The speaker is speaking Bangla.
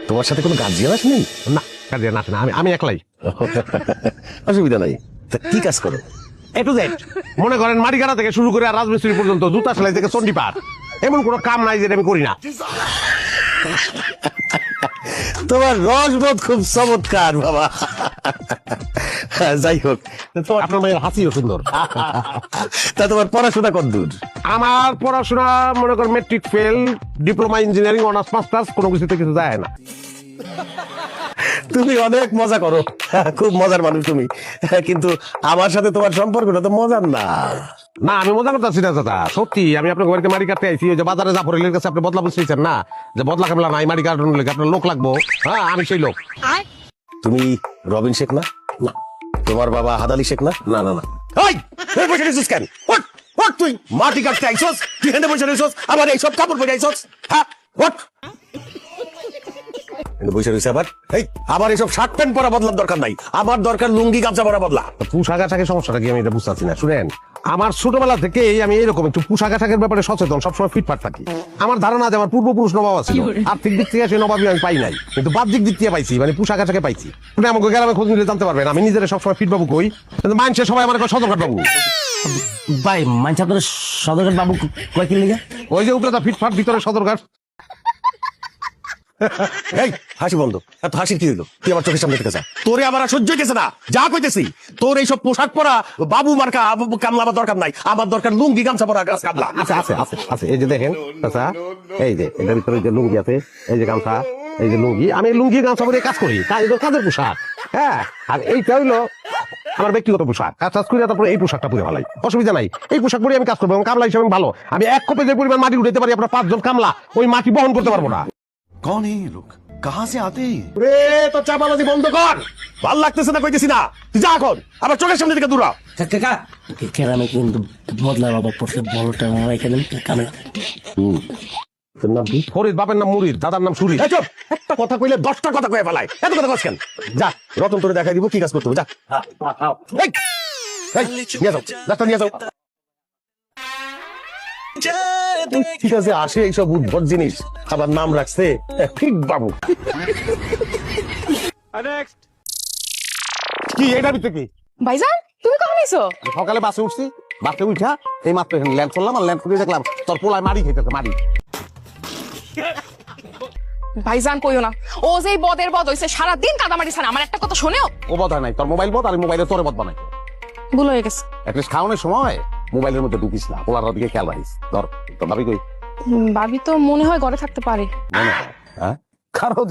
তোমার সাথে কোনো গার্জিয়ান আসে নেই? না গার্জিয়ান আসে না, আমি একলাই। অসুবিধা নাই। তা কি কাজ করো? এ টু জেড। মনে করেন মাটি কাটা থেকে শুরু করে আর রাজমিস্ত্রি পর্যন্ত, জুতা সেলাই থেকে চন্ডিপার, এমন কোনো কাম নাই যেটা আমি করি না। তোমার রসবোধ খুব চমৎকার বাবা। যাই হোক, আপনার মেয়ের হাসিও সুন্দর। তা তোমার পড়াশোনা কত দূর? আমার পড়াশোনা মনে করেন matric fail, diploma engineering, honours masters, কোনো কিছুতে কিছু যায় না। তুমি অনেক মজা করো, খুব মজার মানুষ তুমি, কিন্তু আমার সাথে তোমার সম্পর্কটা তো মজার না। না আমি মজা করতেছি না দাদা, সত্যি। আমি আপনার বাড়িতে মাটি কাটতে আইছি, ওই যে বাজারে জাফরের কাছে আপনি বদলা বুঝতেছেন না, যে বদলা কামলা নাই, মাটি কাটানোর লেগে আপনার লোক লাগবো। হ্যাঁ আমি সেই লোক। তুমি রবিন শেখ না? না। তোমার বাবা হাদালি শেখ না? না না না। এই, এই বসে রইছিস কেন? ওঠ, ওঠ তুই মাটি কাটতে আইছস, তুই হেঁটে বসে রইছস, আবার এইসব কাপড় পরে আইছস। হ্যাঁ, ওঠ। বসে রয়েছে আবার, এই আবার এইসব শার্ট প্যান্ট পরা বদলার দরকার নাই, আমার দরকার লুঙ্গি গামছা পরা বদলা। পোশাক আশাকের সমস্যাটা কি আমি এটা বুঝতে পারছি না। শুনেন, আমার ছোটবেলা থেকে আমি এরকম একটু পোশাক আশাকের ব্যাপারে সচেতন, সবসময় ফিটফাট থাকি। আমার ধারণা যে আমার পূর্বপুরুষ নবাব ছিল, আর্থিক দিক থেকে সেই নবাবই আমি পাই নাই, কিন্তু বাহ্যিক দিক থেকে পাইছি, মানে পোশাক আশাকে পাইছি। আপনি আমাকে গ্রামে খোঁজ নিলে জানতে পারবেন আমি নিজের সবসময় ফিট বাবু কই, কিন্তু মানুষের সবাই আমার সদরঘাট বাবু। ভাই মানছি আপনার সদরঘাট বাবু কয় কিলো লিগা? ওই যে উপরে ফিটফাট, ভিতরে সদরঘাট। এই হাসি বন্ধ, এত হাসির কি হইলো? তুই আমার চোখের সামনে থেকে যা, তোরে আমার আর সহ্য হইতেছে না, যা কইতেছি। তোর এইসব পোশাক পরা বাবু মার্কা কামলা আমার দরকার নাই, আমার দরকার লুঙ্গি গামছা পরা কামলা। আছে আছে আছে আছে, এই যে দেখেন আচ্ছা, এই যে এটার ভিতরে যে লুঙ্গি আছে, এই যে গামছা, এই যে লুঙ্গি, আমি লুঙ্গি গামছা পরে কাজ করি, কাজের পোশাক। হ্যাঁ, আর এইটা হইলো আমার ব্যক্তিগত পোশাক। কাজ টাজ করে তারপরে এই পোশাকটা পরে ভালাই, অসুবিধা নাই। এই পোশাক পরে আমি কাজ করবো এবং কামলা হিসেবে আমি ভালো। আমি এক কোপে যে পরিমাণ মাটি উঠাতে পারি, আপনার 5 জন কামলা ওই মাটি বহন করতে পারবো না। कौन है ये लोग, कहाँ से आते हैं? রে তো চাপালাজি বন্ধ কর, ভাল লাগতেছে না কইতেছি না, তুই যা এখন, আমার চোখের সামনে থেকে দূরা। কাকা কেরামে কিন্তু বদলা বাবা পড়ছে, বড়টা এখানে কামে। তোর নাম কি? ফরিদ, বাপের নাম মুরিদ, দাদার নাম সুরি। এই চুপ, একটা কথা কইলে 10টা কথা কয়ে ফেলায়, এত কথা কস কেন? যা রতন তোরে দেখাই দিব কি কাজ করতে হবে, যা। এই, এই, নিয়ে যাও, রাস্তা নিয়ে যাও। ঠিক আছে, আসে এইসব উদ্ভট জিনিস, আবার নাম রাখছে ঠিক বাবু। কি এটার ভিতরে কি? ভাইজান তুমি কখন এসো? সকালে বাসে উঠছি, বাসে উঠা এই মাত্র এখানে ল্যান্ড করলাম, আর ল্যান্ড করে দেখলাম তোর পোলায় মারি খাইতেছে, মারি। ভাইজান কইও না, ও যে বদের বদ হইছে, সারাদিন কাদামাটি ছাড়া। আমার একটা কথা শোনেও। ও বধ হয় নাই, তোর মোবাইল বধ, আর মোবাইলে তোরে বধ বানাই। ভুল হয়ে গেছে। অ্যাটলিস্ট খাওয়ানোর সময় মোবাইলের মধ্যে ঢুকিস না, পোলার দিকে খেয়াল রাখিস। ধর তোর ভাবি কই? ভাবি তো মনে হয় ঘরে থাকতে পারে। মনে হয়, হ্যাঁ, কারো